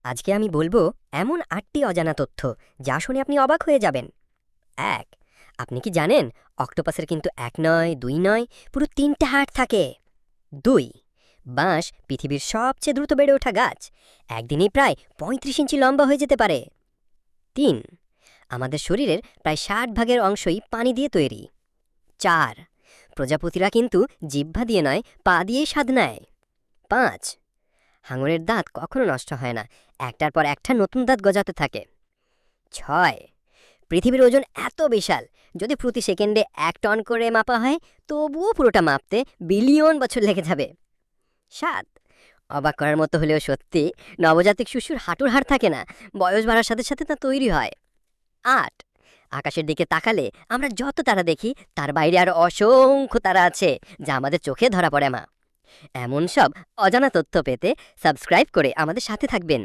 আজকে আমি বলবো এমন ৮টি অজানা তথ্য যা শুনে আপনি অবাক হয়ে যাবেন। ১. আপনি কি জানেন অক্টোপাসের কিন্তু ১ নয়, ২ নয়, পুরো ৩টে হাড় থাকে। ২. বাঁশ পৃথিবীর সবচেয়ে দ্রুত বেড়ে ওঠা গাছ। একদিনেই প্রায় ৩৫ ইঞ্চি লম্বা হয়ে যেতে পারে। ৩. আমাদের শরীরের প্রায় ৬০ ভাগের অংশই পানি দিয়ে তৈরি। ৪. প্রজাপতিরা কিন্তু জিহ্বা দিয়ে নয়, পা দিয়েই স্বাদ নেয়। ৫. হাঙরের দাঁত কখনো নষ্ট হয় না, একটার পর একটা নতুন দাঁত গজাতে থাকে। ৬. পৃথিবীর ওজন এত বিশাল, যদি প্রতি সেকেন্ডে ১ টন করে মাপা হয় তবুও পুরোটা মাপতে বিলিয়ন বছর লেগে যাবে। ৭. অবাক করার মতো হলেও সত্যি, নবজাতক শিশুর হাঁটুর হাড় থাকে না, বয়স বাড়ার সাথে সাথে তা তৈরি হয়। ৮. আকাশের দিকে তাকালে আমরা যত তারা দেখি তার বাইরে আরো অসংখ্য তারা আছে যা আমাদের চোখে ধরা পড়ে না। এমন সব অজানা তথ্য পেতে সাবস্ক্রাইব করে আমাদের সাথে থাকবেন।